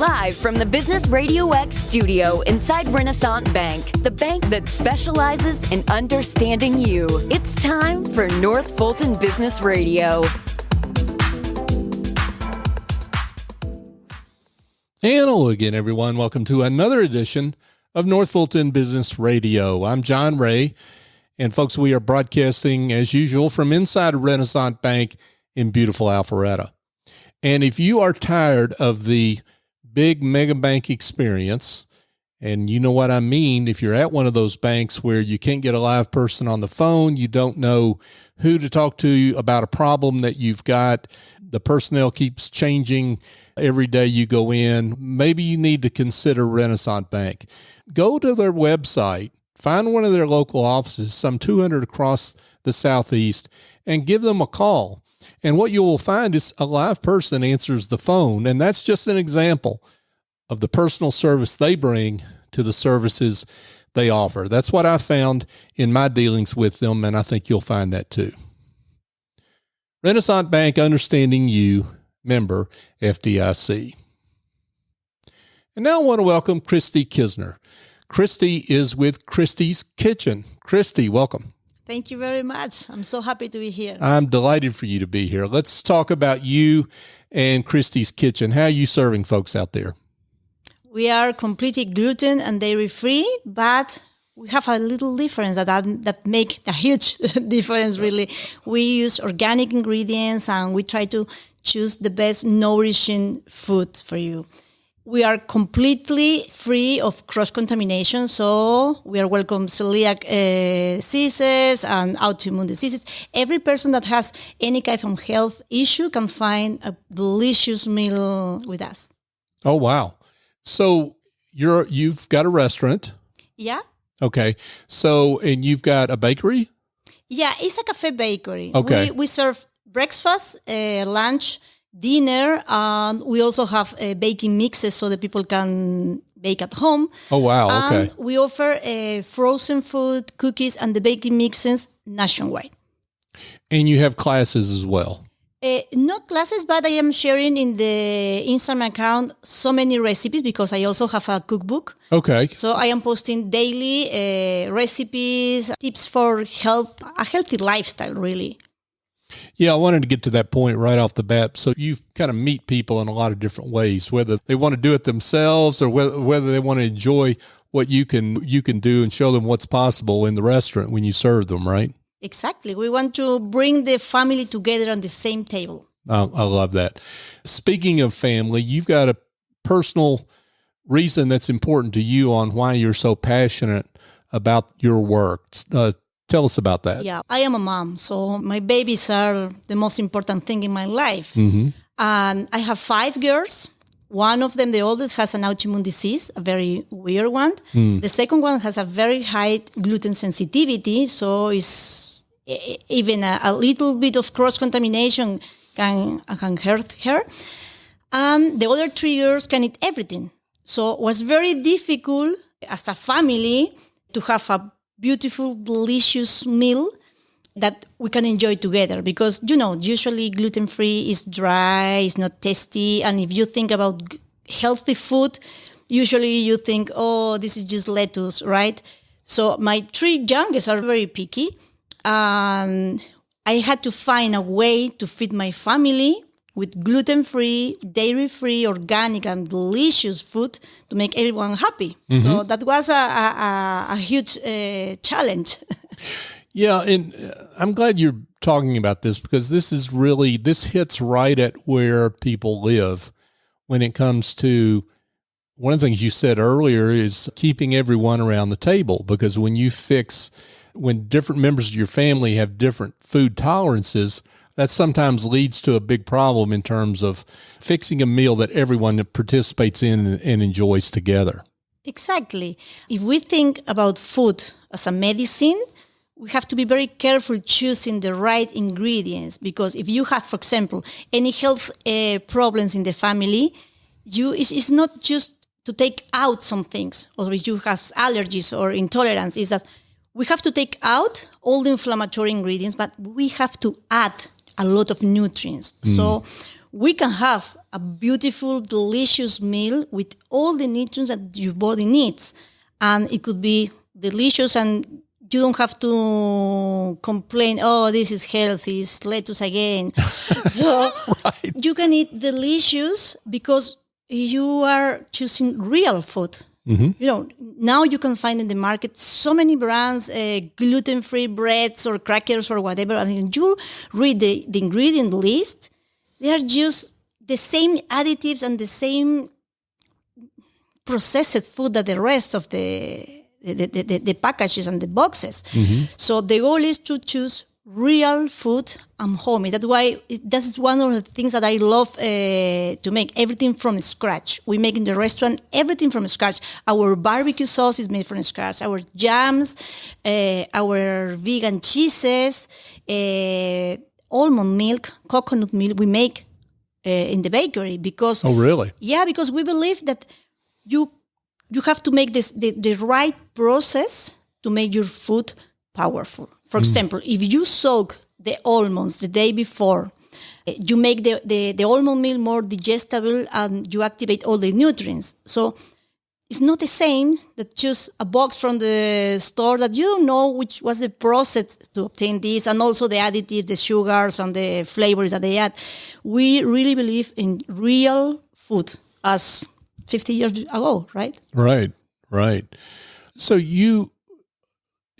Live from the Business RadioX studio inside Renaissance Bank, the bank that specializes in understanding you. It's time for North Fulton Business Radio. And hello again, everyone. Welcome to another edition of North Fulton Business Radio. I'm John Ray, and folks, we are broadcasting as usual from inside Renaissance Bank in beautiful Alpharetta. And if you are tired of the big mega bank experience, and you know what I mean, if you're at one of those banks where you can't get a live person on the phone, you don't know who to talk to about a problem that you've got, the personnel keeps changing every day you go in, maybe you need to consider Renaissance Bank. Go to their website, find one of their local offices, some 200 across the Southeast, and give them a call. And what you will find is a live person answers the phone, and that's just an example of the personal service they bring to the services they offer. That's what I found in my dealings with them, and I think you'll find that too. Renaissance Bank, understanding you, member FDIC. And now I want to welcome Cristy Kisner. Cristy is with Cristy's Kitchen. Cristy, welcome. Thank you very much. I'm so happy to be here. I'm delighted for you to be here. Let's talk about you and Cristy's Kitchen. How are you serving folks out there? We are completely gluten and dairy free, but we have a little difference that make a huge difference, really. We use organic ingredients and we try to choose the best nourishing food for you. We are completely free of cross-contamination, so we are welcome celiac diseases and autoimmune diseases. Every person that has any kind of health issue can find a delicious meal with us. Oh, wow. So you've got a restaurant. Yeah. Okay. So, and you've got a bakery? Yeah, it's a cafe bakery. Okay. We serve breakfast, lunch, dinner, and we also have baking mixes so that people can bake at home. Oh, wow. Okay. And we offer frozen food, cookies, and the baking mixes nationwide. And you have classes as well? Not classes, but I am sharing in the Instagram account so many recipes because I also have a cookbook. Okay. So I am posting daily recipes, tips for a healthy lifestyle, really. Yeah, I wanted to get to that point right off the bat. So you kind of meet people in a lot of different ways, whether they want to do it themselves or whether they want to enjoy what you can do and show them what's possible in the restaurant when you serve them, right? Exactly. We want to bring the family together on the same table. I love that. Speaking of family, you've got a personal reason that's important to you on why you're so passionate about your work. Tell us about that. Yeah, I am a mom, so my babies are the most important thing in my life. Mm-hmm. And I have 5 girls. One of them, the oldest, has an autoimmune disease, a very weird one. The second one has a very high gluten sensitivity, so it's even a little bit of cross-contamination can hurt her. And the other 3 girls can eat everything. So it was very difficult as a family to have a beautiful, delicious meal that we can enjoy together because, usually gluten-free is dry, it's not tasty. And if you think about healthy food, usually you think, oh, this is just lettuce, right? So my 3 youngest are very picky. And I had to find a way to feed my family with gluten-free, dairy-free, organic, and delicious food to make everyone happy. Mm-hmm. So that was a huge challenge. Yeah, and I'm glad you're talking about this because this hits right at where people live when it comes to one of the things you said earlier is keeping everyone around the table because when different members of your family have different food tolerances, that sometimes leads to a big problem in terms of fixing a meal that everyone participates in and enjoys together. Exactly. If we think about food as a medicine, we have to be very careful choosing the right ingredients because if you have, for example, any health problems in the family, it's not just to take out some things or if you have allergies or intolerance, is that we have to take out all the inflammatory ingredients, but we have to add a lot of nutrients. So we can have a beautiful, delicious meal with all the nutrients that your body needs. And it could be delicious, and you don't have to complain, oh, this is healthy, it's lettuce again. So Right. you can eat delicious because you are choosing real food. Now you can find in the market so many brands, gluten-free breads or crackers or whatever. And when you read the ingredient list, they are just the same additives and the same processed food that the rest of the packages and the boxes. So the goal is to choose real food and homemade. That's why that's one of the things that I love to make, everything from scratch. We make in the restaurant everything from scratch. Our barbecue sauce is made from scratch. Our jams, our vegan cheeses, almond milk, coconut milk, we make in the bakery because... Oh, really? Yeah, because we believe that you have to make this the right process to make your food powerful. For example, if you soak the almonds the day before, you make the almond milk more digestible and you activate all the nutrients. So it's not the same that just a box from the store that you don't know which was the process to obtain this, and also the additives, the sugars and the flavors that they add. We really believe in real food as 50 years ago, right? Right. So you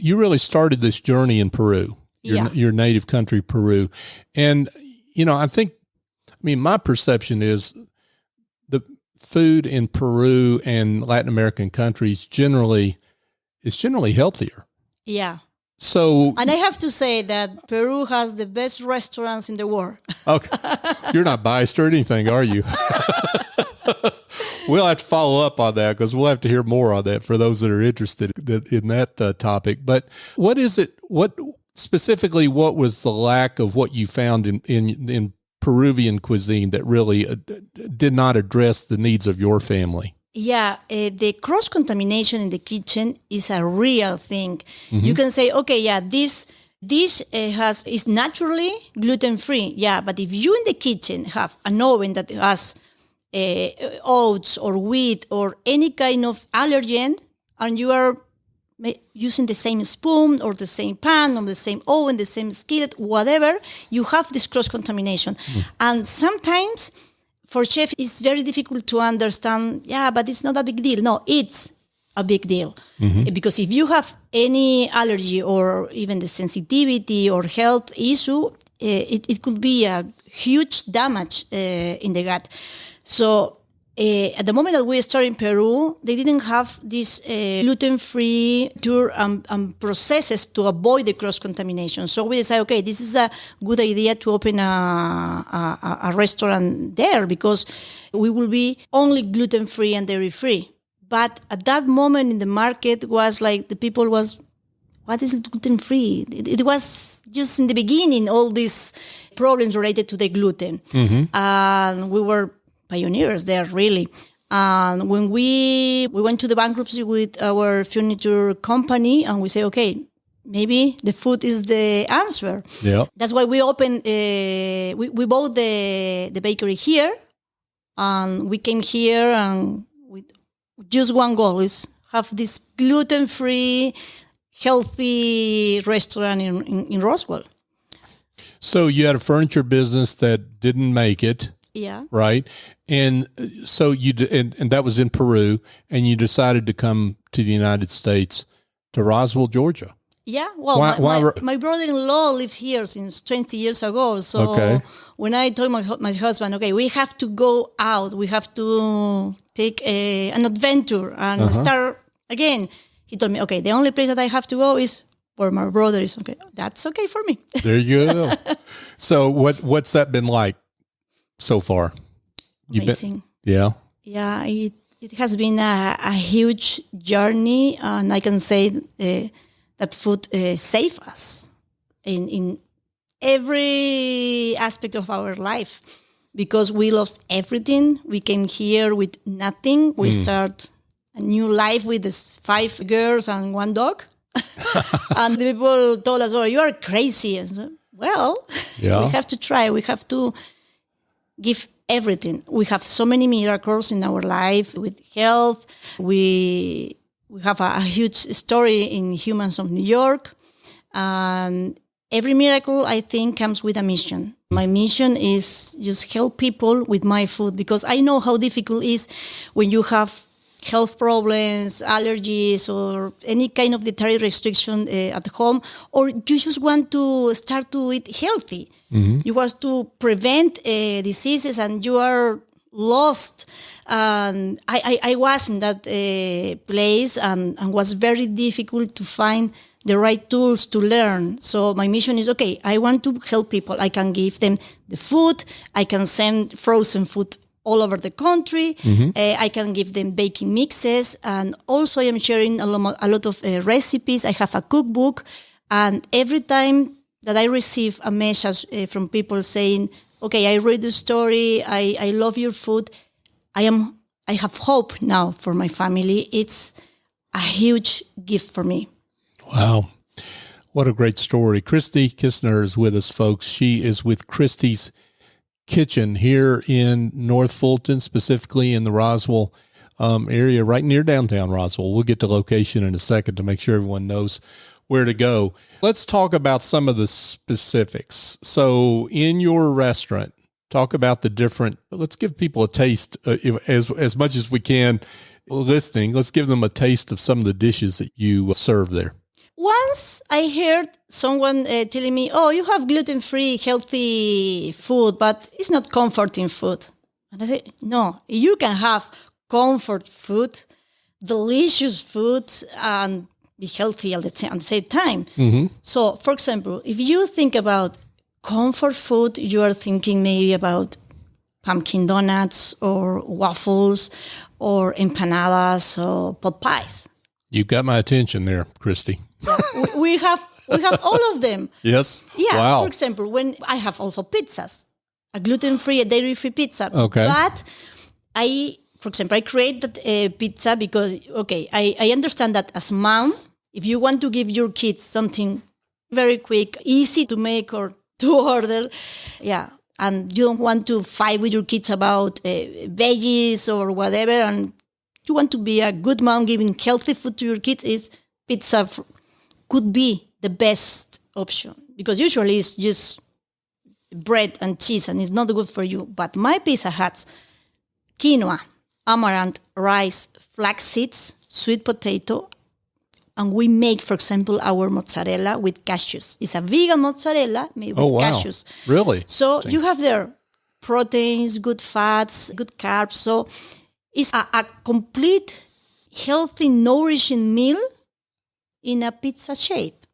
really started this journey in Peru, your native country, Peru. And, my perception is the food in Peru and Latin American countries is generally healthier. Yeah. So, and I have to say that Peru has the best restaurants in the world. Okay. You're not biased or anything, are you? We'll have to follow up on that because we'll have to hear more on that for those that are interested in that topic. But what is it? What specifically? What was the lack of what you found in Peruvian cuisine that really did not address the needs of your family? Yeah, the cross-contamination in the kitchen is a real thing. You can say, okay, yeah, this dish is naturally gluten-free. Yeah, but if you in the kitchen have an oven that has oats or wheat or any kind of allergen, and you are using the same spoon or the same pan or the same oven, the same skillet, whatever, you have this cross-contamination. And sometimes for chefs, it's very difficult to understand, but it's not a big deal. No, it's a big deal. Because if you have any allergy or even the sensitivity or health issue, it could be a huge damage in the gut. So at the moment that we started in Peru, they didn't have this gluten-free tour and processes to avoid the cross-contamination. So we decided, okay, this is a good idea to open a restaurant there because we will be only gluten-free and dairy-free. But at that moment in the market was like the people was, what is gluten-free? It was just in the beginning, all these problems related to the gluten. And we were pioneers there, really. And when we went to the bankruptcy with our furniture company, and we say, okay, maybe the food is the answer. Yeah. That's why we opened. We bought the bakery here, and we came here and with just one goal is have this gluten-free, healthy restaurant in Roswell. So you had a furniture business that didn't make it. Yeah. Right. And so and that was in Peru, and you decided to come to the United States, to Roswell, Georgia. Yeah. Well, my brother-in-law lives here since 20 years ago. So when I told my husband, okay, we have to go out, we have to take an adventure and start again. He told me, okay, the only place that I have to go is where my brother is. Okay. That's okay for me. There you go. So what's that been like so far? Amazing. Yeah, it has been a huge journey, and I can say that food saved us in every aspect of our life because we lost everything. We came here with nothing. We start a new life with this 5 girls and 1 dog. And the people told us, "Oh, you are crazy." And so, well, we have to try. We have to give everything. We have so many miracles in our life with health. We have a huge story in Humans of New York. And every miracle, I think, comes with a mission. My mission is just help people with my food, because I know how difficult it is when you have health problems, allergies, or any kind of dietary restriction at home, or you just want to start to eat healthy. You want to prevent diseases and you are lost. And I was in that place and was very difficult to find the right tools to learn. So my mission is, okay, I want to help people. I can give them the food. I can send frozen food all over the country. I can give them baking mixes. And also I am sharing a lot of recipes. I have a cookbook. And every time that I receive a message from people saying, okay, I read the story. I love your food. I have hope now for my family. It's a huge gift for me. Wow. What a great story. Cristy Kisner is with us, folks. She is with Cristy's Kitchen here in North Fulton, specifically in the Roswell area, right near downtown Roswell. We'll get to location in a second to make sure everyone knows where to go. Let's talk about some of the specifics. So in your restaurant, talk about the different, let's give people a taste as much as we can listening. Let's give them a taste of some of the dishes that you serve there. Once I heard someone telling me, oh, you have gluten-free, healthy food, but it's not comforting food. And I said, no, you can have comfort food, delicious food, and be healthy at the same time. So, for example, if you think about comfort food, you are thinking maybe about pumpkin donuts or waffles or empanadas or pot pies. You got my attention there, Cristy. We have all of them. Yes. Yeah. Wow. For example, when I have also pizzas, a gluten-free, a dairy-free pizza. Okay. But for example, I create that pizza because, okay, I understand that as mom, if you want to give your kids something very quick, easy to make or to order, and you don't want to fight with your kids about veggies or whatever, and you want to be a good mom giving healthy food to your kids, is pizza could be the best option, because usually it's just bread and cheese and it's not good for you. But my pizza has quinoa, amaranth, rice, flax seeds, sweet potato, and we make, for example, our mozzarella with cashews. It's a vegan mozzarella made with cashews. Really? So you have there proteins, good fats, good carbs. So it's a complete, healthy, nourishing meal in a pizza shape.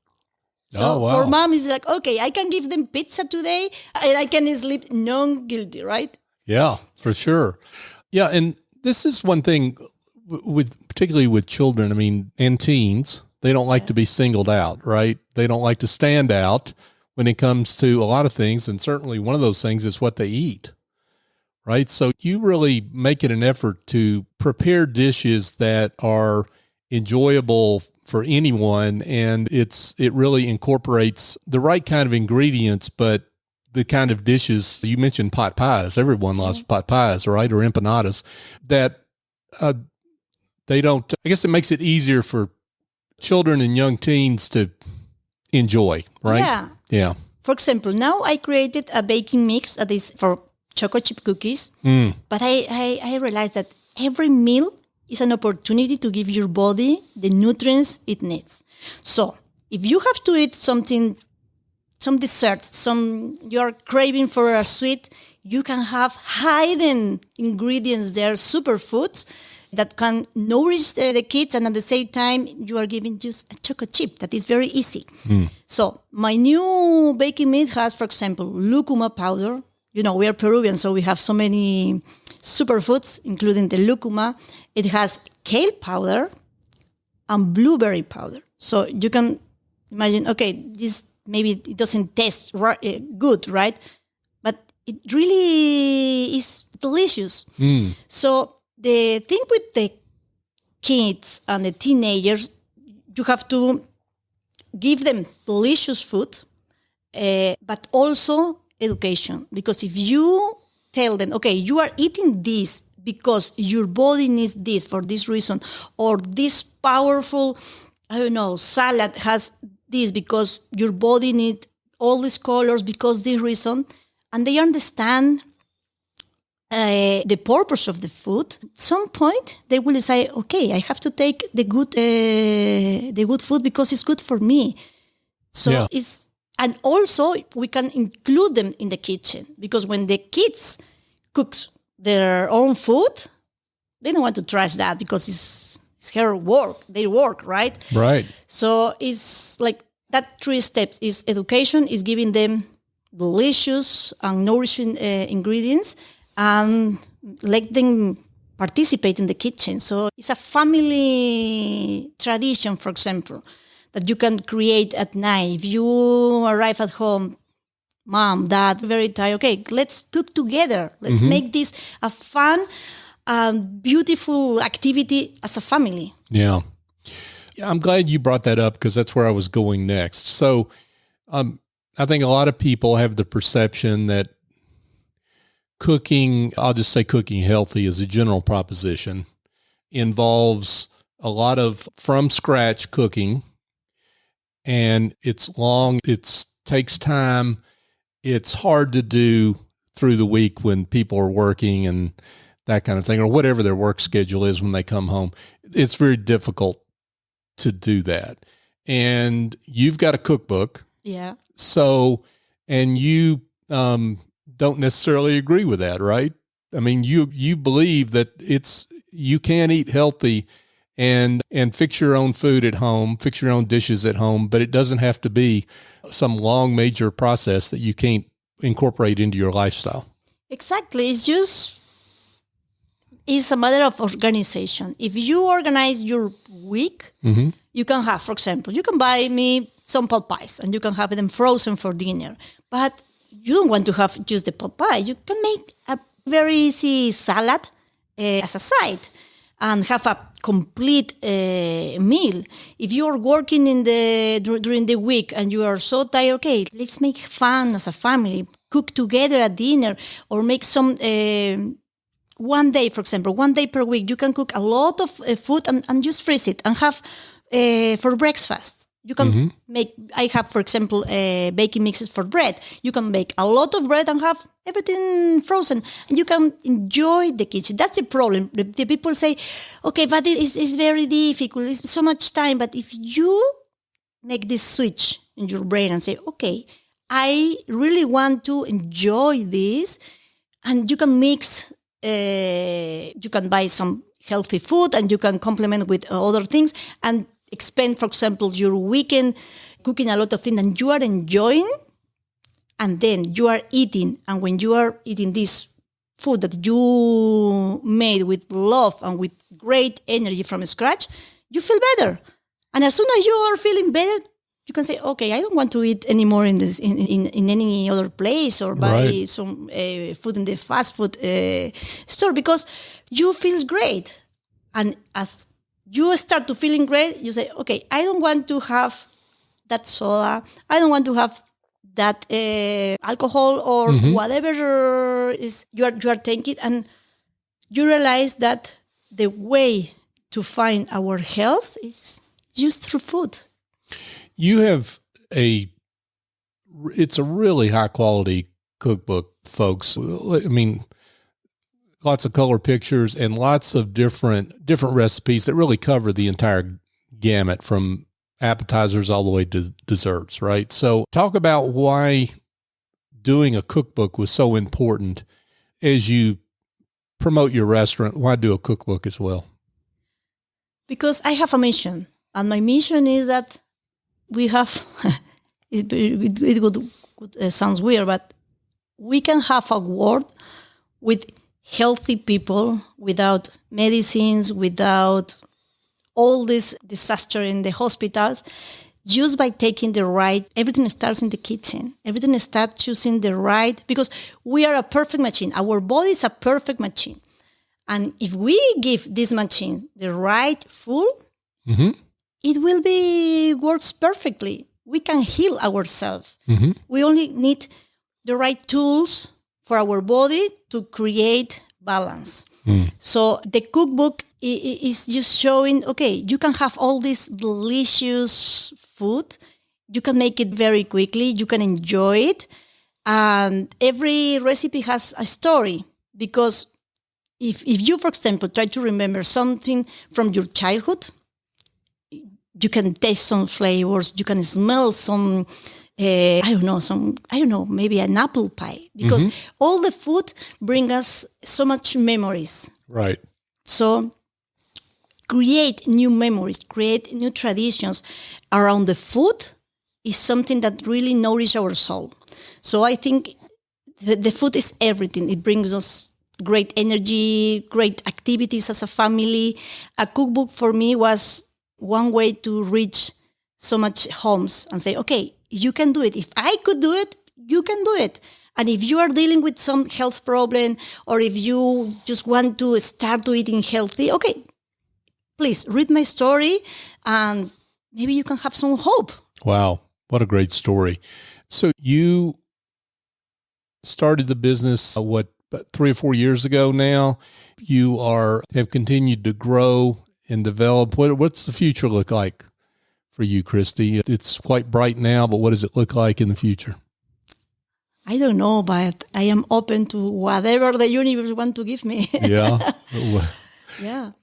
So for mom, it's like, okay, I can give them pizza today and I can sleep non-guilty, right? Yeah, for sure. Yeah, and this is one thing particularly with children, I mean, and teens, they don't like to be singled out, right? They don't like to stand out when it comes to a lot of things. And certainly one of those things is what they eat, right? So you really make it an effort to prepare dishes that are enjoyable for anyone, and it really incorporates the right kind of ingredients, but the kind of dishes. You mentioned pot pies. Everyone loves pot pies, right? Or empanadas. That they don't. I guess it makes it easier for children and young teens to enjoy, right? Yeah. For example, now I created a baking mix that is for chocolate chip cookies, but I realized that every meal is an opportunity to give your body the nutrients it needs. So if you have to eat something, some dessert, you're craving for a sweet, you can have hidden ingredients there, superfoods that can nourish the kids, and at the same time, you are giving just a chocolate chip that is very easy. So my new baking mix has, for example, lucuma powder. You know, we are Peruvian, so we have so many superfoods, including the lucuma. It has kale powder and blueberry powder. So you can imagine, okay, this maybe it doesn't taste good, right? But it really is delicious. So the thing with the kids and the teenagers, you have to give them delicious food, but also education. Because if you tell them, okay, you are eating this because your body needs this for this reason, or this powerful, salad has this because your body needs all these colors because this reason, and they understand the purpose of the food. At some point, they will say, okay, I have to take the good food because it's good for me. So and also we can include them in the kitchen, because when the kids cook their own food, they don't want to trash that because it's their work, right? Right. So it's like that 3 steps is education, is giving them delicious and nourishing ingredients, and let them participate in the kitchen. So it's a family tradition, for example, that you can create at night. If you arrive at home, mom, dad, very tired, okay, let's cook together. Let's make this a fun, beautiful activity as a family. Yeah. I'm glad you brought that up, because that's where I was going next. So I think a lot of people have the perception that cooking, I'll just say cooking healthy as a general proposition, involves a lot of from scratch cooking, and it's long, it takes time, it's hard to do through the week when people are working and that kind of thing, or whatever their work schedule is when they come home. It's very difficult to do that. And you've got a cookbook. Yeah. So, and you don't necessarily agree with that, right? I mean, you believe that you can eat healthy and fix your own food at home, fix your own dishes at home, but it doesn't have to be some long major process that you can't incorporate into your lifestyle. Exactly. It's a matter of organization. If you organize your week, you can have, for example, you can buy me some pot pies and you can have them frozen for dinner. But you don't want to have just the pot pie. You can make a very easy salad as a side and have a complete meal. If you are working during the week and you are so tired, okay, let's make fun as a family. Cook together at dinner, or make some... one day, for example, 1 day per week, you can cook a lot of food and just freeze it and have for breakfast. You can I have, for example, baking mixes for bread. You can make a lot of bread and have everything frozen. And you can enjoy the kitchen. That's the problem. The people say, okay, but it's very difficult. It's so much time. But if you make this switch in your brain and say, okay, I really want to enjoy this, and you can mix... you can buy some healthy food and you can complement with other things and expend, for example, your weekend cooking a lot of things, and you are enjoying, and then you are eating. And when you are eating this food that you made with love and with great energy from scratch, you feel better. And as soon as you are feeling better, you can say, okay, I don't want to eat anymore in any other place, or buy some food in the fast food store, because you feel great. And as you start to feeling great, you say, okay, I don't want to have that soda. I don't want to have that alcohol or whatever is you are taking. And you realize that the way to find our health is just through food. You have it's a really high quality cookbook, folks. I mean, lots of color pictures and lots of different recipes that really cover the entire gamut, from appetizers all the way to desserts, right? So talk about why doing a cookbook was so important as you promote your restaurant. Why do a cookbook as well? Because I have a mission, and my mission is that we have, it sounds weird, but we can have a world with healthy people, without medicines, without all this disaster in the hospitals, just by taking the right, everything starts in the kitchen. Everything starts choosing the right, because we are a perfect machine. Our body is a perfect machine. And if we give this machine the right food, it will works perfectly. We can heal ourselves. We only need the right tools for our body to create balance. So the cookbook is just showing, okay, you can have all this delicious food. You can make it very quickly. You can enjoy it. And every recipe has a story, because if you, for example, try to remember something from your childhood, you can taste some flavors, you can smell some, maybe an apple pie, because all the food bring us so much memories. Right. So create new memories, create new traditions around the food is something that really nourish our soul. So I think the food is everything. It brings us great energy, great activities as a family. A cookbook for me was one way to reach so much homes and say, okay, you can do it. If I could do it, you can do it. And if you are dealing with some health problem, or if you just want to start to eating healthy, okay, please read my story and maybe you can have some hope. Wow. What a great story. So you started the business, 3 or 4 years ago now? You have continued to grow and develop. What's the future look like for you, Cristy? It's quite bright now, but what does it look like in the future? I don't know, but I am open to whatever the universe wants to give me. Yeah.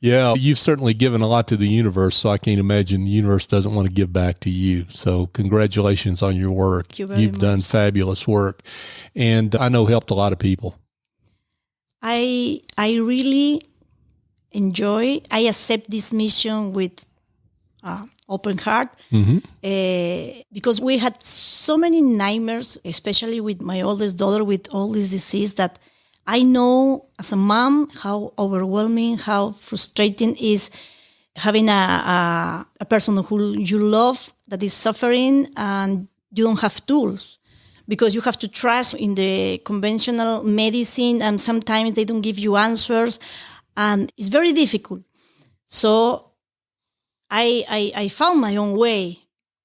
Yeah. You've certainly given a lot to the universe, so I can't imagine the universe doesn't want to give back to you. So congratulations on your work. Thank you very You've much. done fabulous work, and I know helped a lot of people. I really enjoy. I accept this mission with open heart, because we had so many nightmares, especially with my oldest daughter with all this disease, that I know as a mom how overwhelming, how frustrating is having a person who you love that is suffering and you don't have tools, because you have to trust in the conventional medicine and sometimes they don't give you answers and it's very difficult. So I found my own way,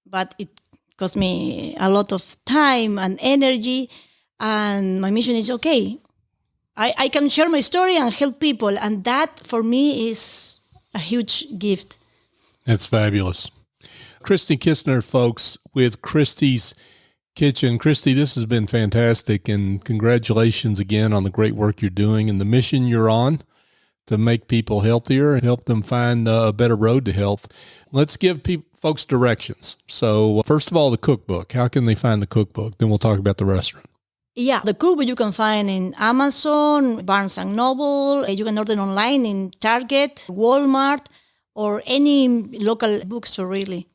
but it cost me a lot of time and energy. And my mission is, okay, I can share my story and help people. And that for me is a huge gift. That's fabulous. Cristy Kisner, folks, with Cristy's Kitchen. Cristy, this has been fantastic, and congratulations again on the great work you're doing and the mission you're on to make people healthier and help them find a better road to health. Let's give folks directions. So first of all, the cookbook. How can they find the cookbook? Then we'll talk about the restaurant. Yeah, the cookbook you can find in Amazon, Barnes & Noble. You can order online in Target, Walmart, or any local bookstore, really.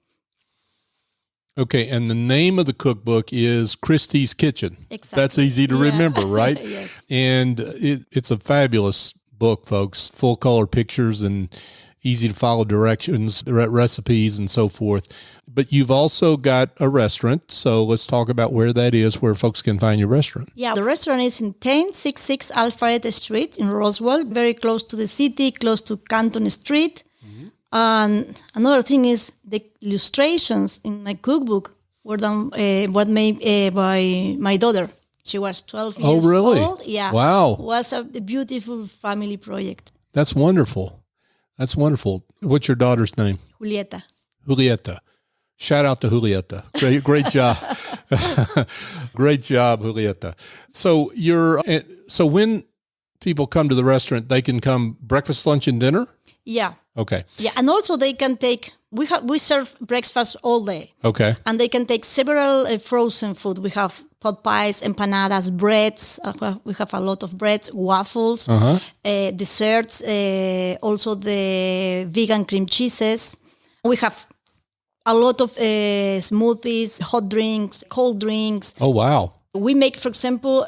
Okay, and the name of the cookbook is Cristy's Kitchen. Exactly. That's easy to remember, right? Yes. And it's a fabulous book, folks. Full color pictures and easy to follow directions, recipes, and so forth. But you've also got a restaurant, so let's talk about where that is, where folks can find your restaurant. Yeah, the restaurant is in 1066 Alpharetta Street in Roswell, very close to the city, close to Canton Street. And another thing is the illustrations in my cookbook were done made by my daughter. She was 12 years old. Oh, really? Yeah. Wow. It was a beautiful family project. That's wonderful. That's wonderful. What's your daughter's name? Julieta. Shout out to Julieta. Great job. Great job, Julieta. So when people come to the restaurant, they can come breakfast, lunch, and dinner? Yeah. Okay. Yeah, and also they can take, we serve breakfast all day. Okay. And they can take several frozen food. We have pot pies, empanadas, breads. We have a lot of breads, waffles, desserts, also the vegan cream cheeses. We have a lot of smoothies, hot drinks, cold drinks. Oh, wow. We make, for example,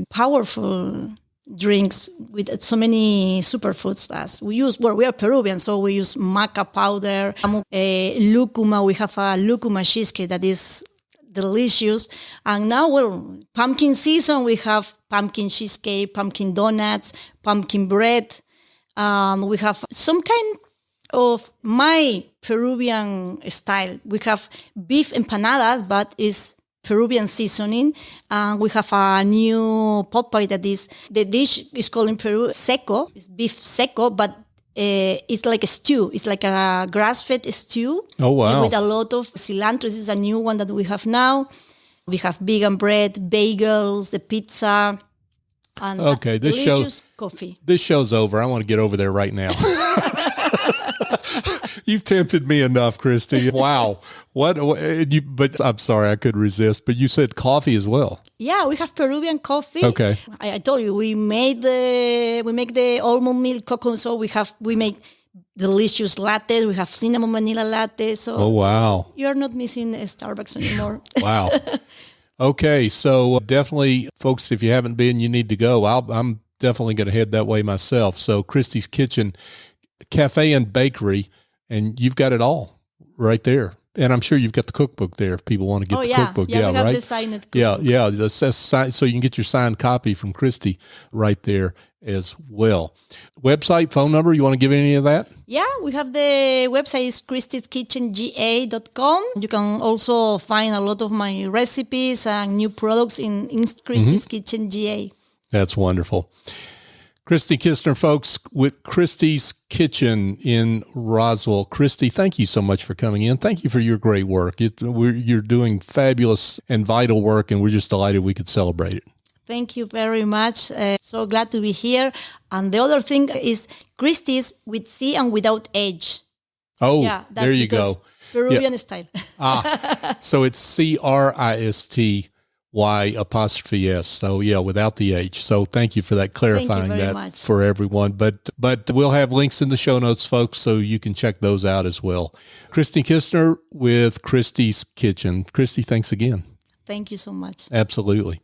powerful drinks with so many superfoods as we use. Well, we are Peruvian, so we use maca powder, lucuma. We have a lucuma cheesecake that is delicious. And now, well, pumpkin season, we have pumpkin cheesecake, pumpkin donuts, pumpkin bread. We have some kind of my Peruvian style. We have beef empanadas, but it's Peruvian seasoning. We have a new Popeye that is, the dish is called in Peru seco. It's beef seco, but it's like a stew. It's like a grass-fed stew. Oh, wow. With a lot of cilantro. This is a new one that we have now. We have vegan bread, bagels, the pizza, and delicious coffee. This show's over. I want to get over there right now. You've tempted me enough, Cristy. Wow. But I'm sorry, I could resist. But you said coffee as well. Yeah, we have Peruvian coffee. Okay. I told you we make the almond milk cocoa. So we make delicious lattes. We have cinnamon vanilla latte. So oh, wow. You're not missing Starbucks anymore. Wow. Okay, so definitely, folks, if you haven't been, you need to go. I'm definitely going to head that way myself. So Cristy's Kitchen, Cafe and Bakery, and you've got it all right there. And I'm sure you've got the cookbook there if people want to get the cookbook. Yeah, we have right? the signed cookbook. Yeah. So you can get your signed copy from Cristy right there as well. Website, phone number, you want to give any of that? Yeah, we have the website is ChristysKitchenGA.com. You can also find a lot of my recipes and new products in Cristy's Kitchen GA. That's wonderful. Cristy Kisner, folks, with Cristy's Kitchen in Roswell. Cristy, thank you so much for coming in. Thank you for your great work. You're doing fabulous and vital work, and we're just delighted we could celebrate it. Thank you very much. So glad to be here. And the other thing is Cristy's with C and without H. Oh, yeah, that's there you go. Peruvian style. So it's CRISTY''S. So yeah, without the H. So thank you for that, clarifying that much for everyone. But we'll have links in the show notes, folks, so you can check those out as well. Cristy Kisner with Cristy's Kitchen. Cristy, thanks again. Thank you so much. Absolutely.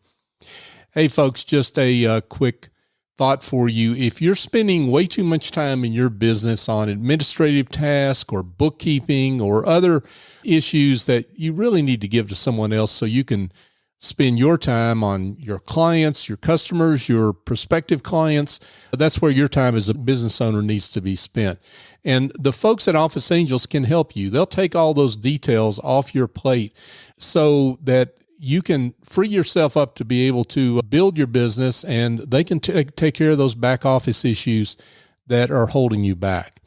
Hey, folks, just a quick thought for you. If you're spending way too much time in your business on administrative tasks or bookkeeping or other issues that you really need to give to someone else so you can spend your time on your clients, your customers, your prospective clients, that's where your time as a business owner needs to be spent. And the folks at Office Angels can help you. They'll take all those details off your plate so that you can free yourself up to be able to build your business, and they can take care of those back office issues that are holding you back.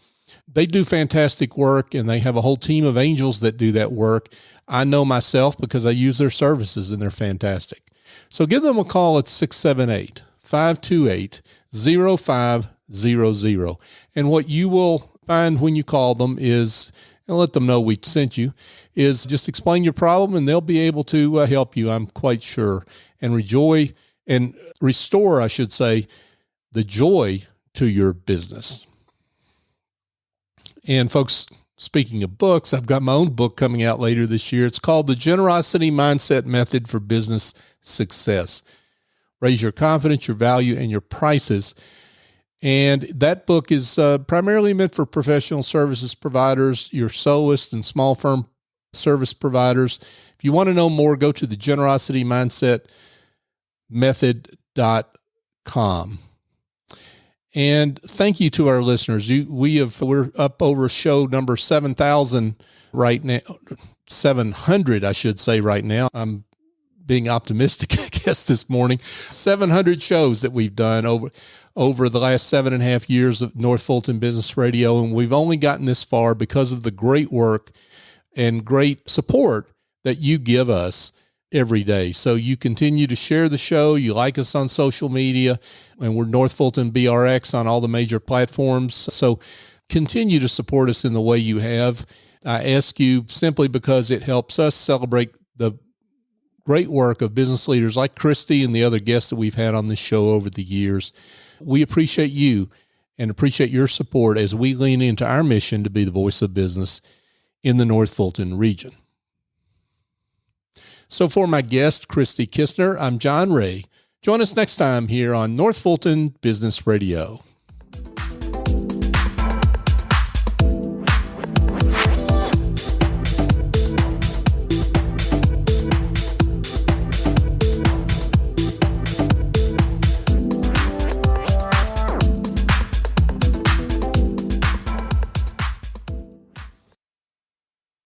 They do fantastic work, and they have a whole team of angels that do that work. I know myself because I use their services, and they're fantastic. So give them a call at 678-528-0500. And what you will find when you call them is, and let them know we sent you, is just explain your problem, and they'll be able to help you, I'm quite sure, and restore, I should say, the joy to your business. And folks, speaking of books, I've got my own book coming out later this year. It's called The Generosity Mindset Method for Business Success. Raise your confidence, your value, and your prices. And that book is primarily meant for professional services providers, your soloists and small firm service providers. If you want to know more, go to the generositymindsetmethod.com. And thank you to our listeners. We're up over show number 7,000 right now, 700, I should say right now. I'm being optimistic, I guess, this morning. 700 shows that we've done over the last 7.5 years of North Fulton Business Radio. And we've only gotten this far because of the great work and great support that you give us every day. So you continue to share the show. You like us on social media, and we're North Fulton BRX on all the major platforms. So continue to support us in the way you have. I ask you simply because it helps us celebrate the great work of business leaders like Cristy and the other guests that we've had on this show over the years. We appreciate you and appreciate your support as we lean into our mission to be the voice of business in the North Fulton region. So for my guest, Cristy Kisner, I'm John Ray. Join us next time here on North Fulton Business Radio.